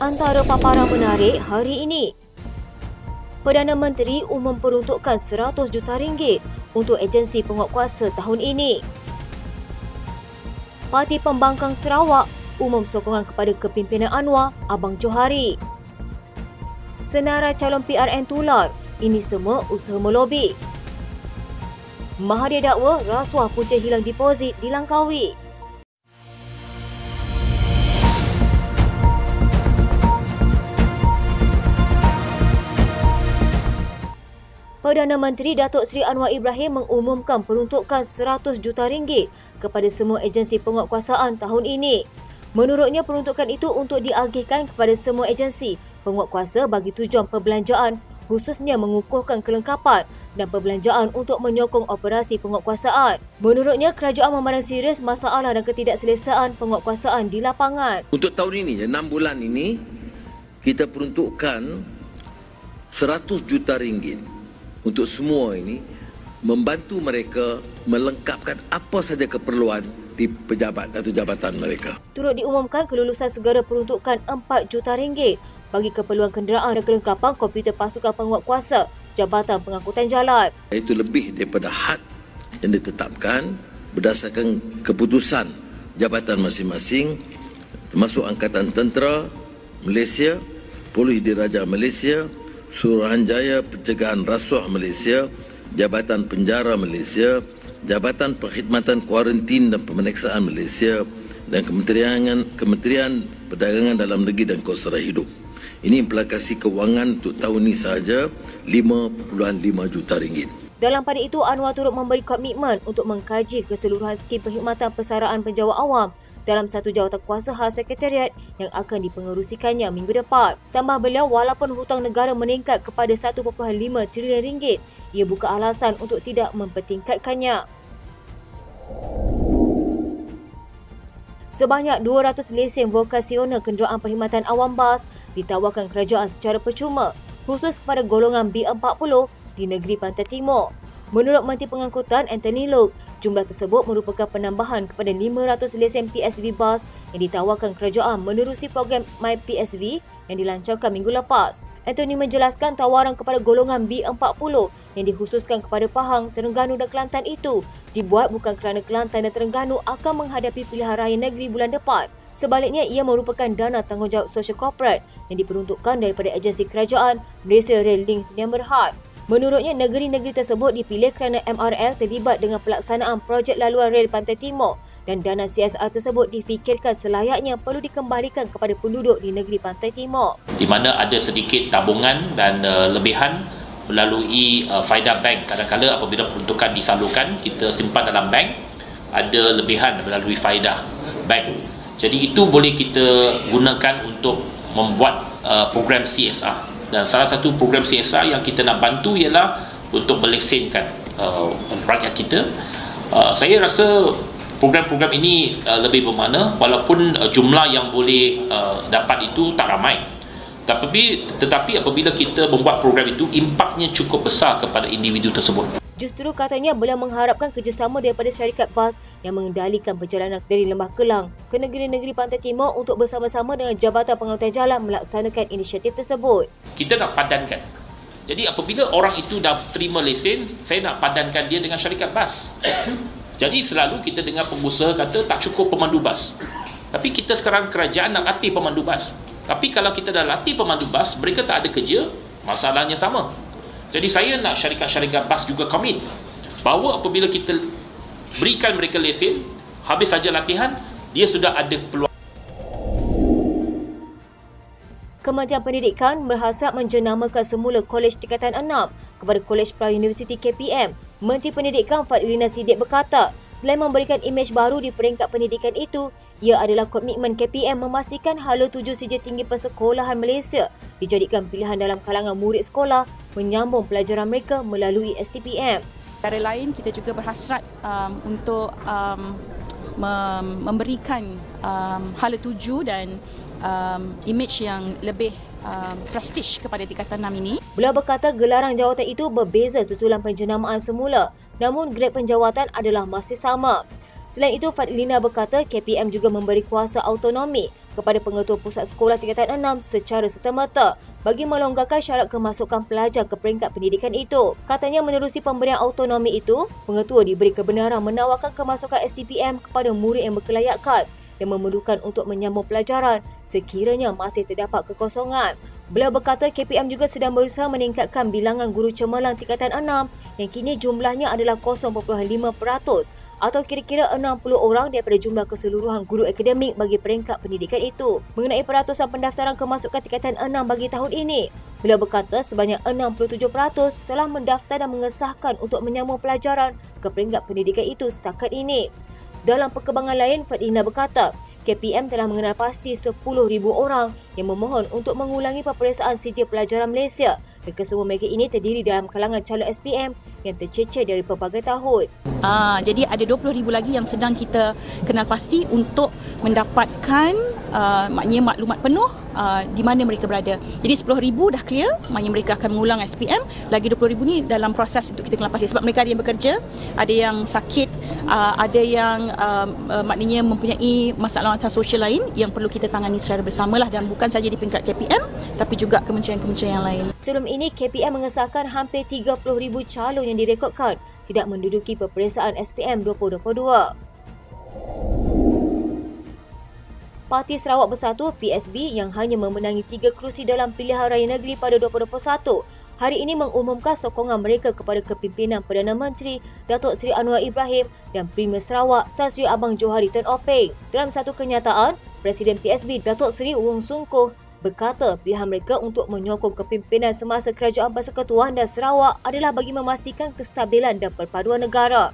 Antara paparan menarik hari ini, Perdana Menteri memperuntukkan RM100 juta untuk agensi penguatkuasa tahun ini. Parti Pembangkang Sarawak umum sokongan kepada kepimpinan Anwar, Abang Johari. Senarai calon PRN tular, ini semua usaha melobi. Mahathir dakwa rasuah punca hilang deposit di Langkawi. Perdana Menteri Datuk Seri Anwar Ibrahim mengumumkan peruntukan RM100 juta kepada semua agensi penguatkuasaan tahun ini. Menurutnya, peruntukan itu untuk diagihkan kepada semua agensi penguatkuasa bagi tujuan perbelanjaan, khususnya mengukuhkan kelengkapan dan perbelanjaan untuk menyokong operasi penguatkuasaan. Menurutnya, kerajaan memandang serius masalah dan ketidakselesaan penguatkuasaan di lapangan. Untuk tahun ini, 6 bulan ini, kita peruntukkan RM100 juta untuk semua ini, membantu mereka melengkapkan apa saja keperluan di pejabat atau jabatan mereka. Turut diumumkan kelulusan segera peruntukan RM4 juta bagi keperluan kenderaan dan kelengkapan komputer pasukan penguatkuasa Jabatan Pengangkutan Jalan. Itu lebih daripada had yang ditetapkan berdasarkan keputusan jabatan masing-masing, termasuk Angkatan Tentera Malaysia, Polis Diraja Malaysia, Suruhanjaya Pencegahan Rasuah Malaysia, Jabatan Penjara Malaysia, Jabatan Perkhidmatan Kuarantin dan Pemeriksaan Malaysia dan Kementerian Perdagangan Dalam Negeri dan Kos Sara Hidup. Ini implikasi kewangan untuk tahun ini sahaja RM5.5 juta. Dalam pada itu, Anwar turut memberi komitmen untuk mengkaji keseluruhan skim perkhidmatan persaraan penjawat awam dalam satu jawatan kuasa khas sekretariat yang akan dipengerusikannya minggu depan. Tambah beliau, walaupun hutang negara meningkat kepada RM1.5 trilion, ia buka alasan untuk tidak mempertingkatkannya. Sebanyak 200 lesen vokasional kenderaan perkhidmatan awam bas ditawarkan kerajaan secara percuma, khusus kepada golongan B40 di negeri Pantai Timur. Menurut Menteri Pengangkutan Anthony Loke, jumlah tersebut merupakan penambahan kepada 500 lesen PSV bas yang ditawarkan kerajaan menerusi program MyPSV yang dilancarkan minggu lepas. Anthony menjelaskan tawaran kepada golongan B40 yang dikhususkan kepada Pahang, Terengganu dan Kelantan itu dibuat bukan kerana Kelantan dan Terengganu akan menghadapi pilihan raya negeri bulan depan. Sebaliknya, ia merupakan dana tanggungjawab sosial korporat yang diperuntukkan daripada agensi kerajaan Malaysia Rail Link Sdn Bhd. Menurutnya, negeri-negeri tersebut dipilih kerana MRL terlibat dengan pelaksanaan projek laluan rel Pantai Timur dan dana CSR tersebut difikirkan selayaknya perlu dikembalikan kepada penduduk di negeri Pantai Timur. Di mana ada sedikit tabungan dan lebihan melalui faedah bank. Kadang-kadang apabila peruntukan disalurkan, kita simpan dalam bank, ada lebihan melalui faedah bank. Jadi itu boleh kita gunakan untuk membuat program CSR. Dan salah satu program CSR yang kita nak bantu ialah untuk melesenkan rakyat kita. Saya rasa program-program ini lebih bermakna, walaupun jumlah yang boleh dapat itu tak ramai. Tetapi apabila kita membuat program itu, impaknya cukup besar kepada individu tersebut. Justru katanya beliau mengharapkan kerjasama daripada syarikat bas yang mengendalikan perjalanan dari Lembah Kelang ke negeri-negeri Pantai Timur untuk bersama-sama dengan Jabatan Pengangkutan Jalan melaksanakan inisiatif tersebut. Kita nak padankan. Jadi apabila orang itu dah terima lesen, saya nak padankan dia dengan syarikat bas. Jadi selalu kita dengar pengusaha kata tak cukup pemandu bas. Tapi kita sekarang kerajaan nak latih pemandu bas. Tapi kalau kita dah latih pemandu bas, mereka tak ada kerja, masalahnya sama. Jadi saya nak syarikat-syarikat bas juga komit bahawa apabila kita berikan mereka lesen, habis saja latihan, dia sudah ada peluang. Kementerian Pendidikan berhasrat menjenamakan semula Kolej Tingkatan 6 kepada Kolej Pra-Universiti KPM. Menteri Pendidikan Fadlina Siddiq berkata, selain memberikan imej baru di peringkat pendidikan itu, ia adalah komitmen KPM memastikan hala 7 sijil tinggi persekolahan Malaysia dijadikan pilihan dalam kalangan murid sekolah menyambung pelajaran mereka melalui STPM. Antara lain, kita juga berhasrat untuk memberikan hala 7 dan imej yang lebih prestige kepada tingkatan 6 ini. Beliau berkata gelaran jawatan itu berbeza susulan penjenamaan semula, namun grade penjawatan adalah masih sama. Selain itu, Fadlina berkata KPM juga memberi kuasa autonomi kepada pengetua pusat sekolah tingkatan 6 secara serta-merta bagi melonggarkan syarat kemasukan pelajar ke peringkat pendidikan itu. Katanya menerusi pemberian autonomi itu, pengetua diberi kebenaran menawarkan kemasukan STPM kepada murid yang berkelayakan yang memerlukan untuk menyambung pelajaran sekiranya masih terdapat kekosongan. Beliau berkata KPM juga sedang berusaha meningkatkan bilangan guru cemerlang tingkatan 6 yang kini jumlahnya adalah 0.5% atau kira-kira 60 orang daripada jumlah keseluruhan guru akademik bagi peringkat pendidikan itu. Mengenai peratusan pendaftaran kemasukan tingkatan 6 bagi tahun ini, beliau berkata sebanyak 67% telah mendaftar dan mengesahkan untuk menyambung pelajaran ke peringkat pendidikan itu setakat ini. Dalam perkembangan lain, Fadina berkata, KPM telah mengenal pasti 10,000 orang yang memohon untuk mengulangi peperiksaan sijil pelajaran Malaysia dan kesemua mereka ini terdiri dalam kalangan calon SPM yang tercecer dari pelbagai tahun. Jadi ada 20,000 lagi yang sedang kita kenal pasti untuk mendapatkan maknanya maklumat penuh di mana mereka berada. Jadi 10,000 dah clear, maknanya mereka akan mengulang SPM. Lagi 20,000 ni dalam proses untuk kita kenal pasti sebab mereka ada yang bekerja, ada yang sakit, ada yang maknanya mempunyai masalah sosial lain yang perlu kita tangani secara bersamalah dan bukan saja di peringkat KPM tapi juga kementerian-kementerian yang lain. Sebelum ini, KPM mengesahkan hampir 30,000 calon yang direkodkan tidak menduduki peperiksaan SPM 2022. Parti Sarawak Bersatu PSB yang hanya memenangi 3 kerusi dalam pilihan raya negeri pada 2021 hari ini mengumumkan sokongan mereka kepada kepimpinan Perdana Menteri Datuk Seri Anwar Ibrahim dan Premier Sarawak Tan Sri Abang Johari Tun Openg. Dalam satu kenyataan, Presiden PSB Datuk Seri Wong Soon Koh berkata pilihan mereka untuk menyokong kepimpinan semasa Kerajaan Persekutuan dan Sarawak adalah bagi memastikan kestabilan dan perpaduan negara.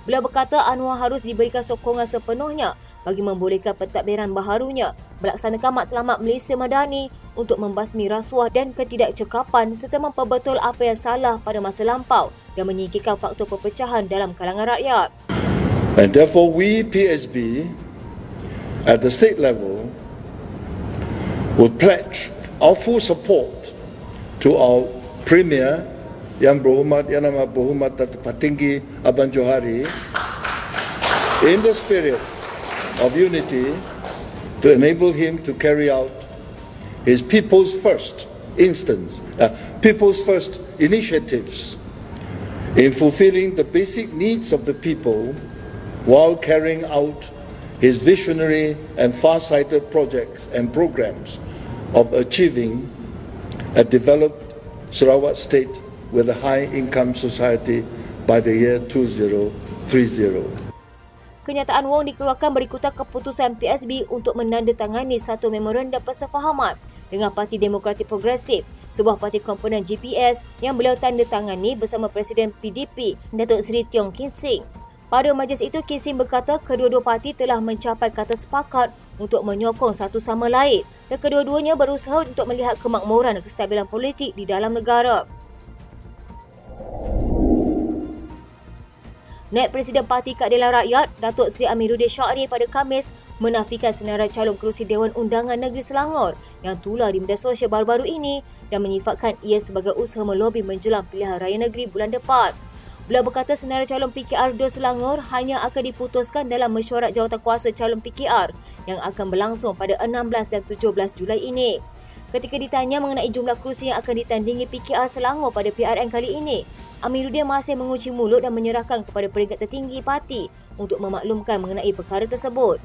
Beliau berkata Anwar harus diberikan sokongan sepenuhnya bagi membolehkan pentadbiran baharunya melaksanakan matlamat Malaysia Madani untuk membasmi rasuah dan ketidakcekapan serta memperbetul apa yang salah pada masa lampau dan menyingkirkan faktor perpecahan dalam kalangan rakyat. And therefore we PSB at the state level will pledge our full support to our Premier Yang Amat Berhormat Datuk Patinggi Abang Johari in the spirit of unity to enable him to carry out his people's first initiatives in fulfilling the basic needs of the people while carrying out his visionary and far-sighted projects and programs of achieving a developed Sarawak state with a high-income society by the year 2030. Kenyataan Wong dikeluarkan berikutan keputusan PSB untuk menandatangani satu memorandum persefahaman dengan Parti Demokratik Progresif, sebuah parti komponen GPS yang beliau tandatangani bersama Presiden PDP Datuk Seri Tiong Kin Sing. Pada majlis itu, Kin Sing berkata kedua-dua parti telah mencapai kata sepakat untuk menyokong satu sama lain dan kedua-duanya berusaha untuk melihat kemakmuran dan kestabilan politik di dalam negara. Naib Presiden Parti Keadilan Rakyat, Datuk Seri Amiruddin Syahri pada Khamis menafikan senarai calon kerusi Dewan Undangan Negeri Selangor yang tular di media sosial baru-baru ini dan menyifatkan ia sebagai usaha melobi menjelang pilihan raya negeri bulan depan. Beliau berkata senarai calon PKR 2 Selangor hanya akan diputuskan dalam mesyuarat jawatankuasa calon PKR yang akan berlangsung pada 16 dan 17 Julai ini. Ketika ditanya mengenai jumlah kerusi yang akan ditandingi PKR Selangor pada PRN kali ini, Amiruddin masih mengunci mulut dan menyerahkan kepada peringkat tertinggi parti untuk memaklumkan mengenai perkara tersebut.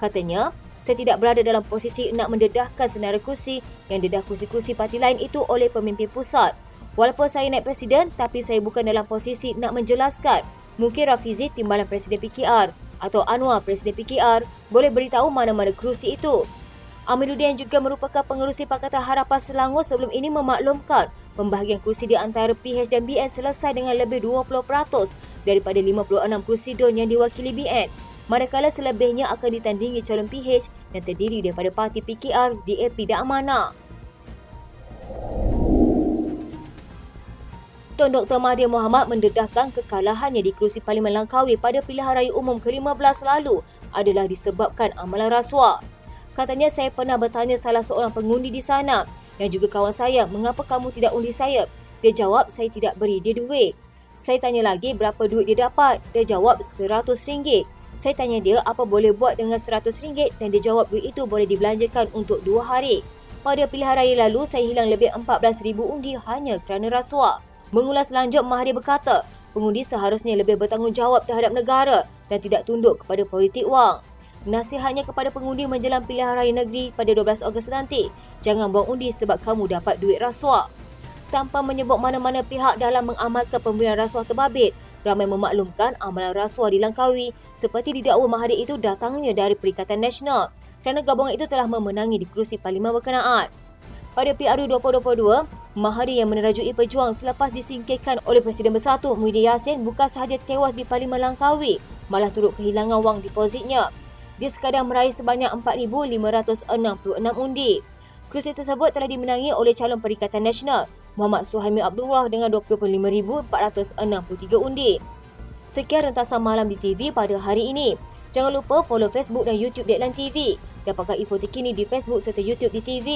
Katanya, saya tidak berada dalam posisi nak mendedahkan senarai kursi yang dedah kursi-kursi parti lain itu oleh pemimpin pusat. Walaupun saya naik presiden, tapi saya bukan dalam posisi nak menjelaskan. Mungkin Rafizi, timbalan Presiden PKR atau Anwar, Presiden PKR, boleh beritahu mana-mana kerusi itu. Amiruddin yang juga merupakan pengerusi Pakatan Harapan Selangor sebelum ini memaklumkan pembahagian kursi di antara PH dan BN selesai dengan lebih 20% daripada 56 kursi DUN yang diwakili BN. Manakala selebihnya akan ditandingi calon PH yang terdiri daripada parti PKR, DAP dan Amanah. Tun Dr. Mahathir Mohamad mendedahkan kekalahannya di kerusi Parlimen Langkawi pada pilihan raya umum ke-15 lalu adalah disebabkan amalan rasuah. Katanya, saya pernah bertanya salah seorang pengundi di sana yang juga kawan saya, mengapa kamu tidak undi saya? Dia jawab, saya tidak beri dia duit. Saya tanya lagi berapa duit dia dapat. Dia jawab, RM100. Saya tanya dia apa boleh buat dengan RM100 dan dia jawab duit itu boleh dibelanjakan untuk 2 hari. Pada pilihan raya lalu, saya hilang lebih 14,000 undi hanya kerana rasuah. Mengulas lanjut, Mahathir berkata, pengundi seharusnya lebih bertanggungjawab terhadap negara dan tidak tunduk kepada politik wang. Nasihatnya kepada pengundi menjelang pilihan raya negeri pada 12 Ogos nanti, jangan buang undi sebab kamu dapat duit rasuah. Tanpa menyebut mana-mana pihak dalam mengamalkan pemberian rasuah terbabit, ramai memaklumkan amalan rasuah di Langkawi seperti didakwa Mahathir itu datangnya dari Perikatan Nasional kerana gabungan itu telah memenangi di kerusi parlimen berkenaan. Pada PRU 2022, Mahathir yang menerajui pejuang selepas disingkirkan oleh Presiden Bersatu Muhyiddin Yassin bukan sahaja tewas di Parlimen Langkawi, malah turut kehilangan wang depositnya. Dia sekadar meraih sebanyak 4,566 undi. Kerusi tersebut telah dimenangi oleh calon Perikatan Nasional Muhammad Suhaimi Abdullah dengan 25,463 undi. Sekian rentasan malam di TV pada hari ini. Jangan lupa follow Facebook dan YouTube Deadline TV. Dapatkan info terkini di Facebook serta YouTube di TV.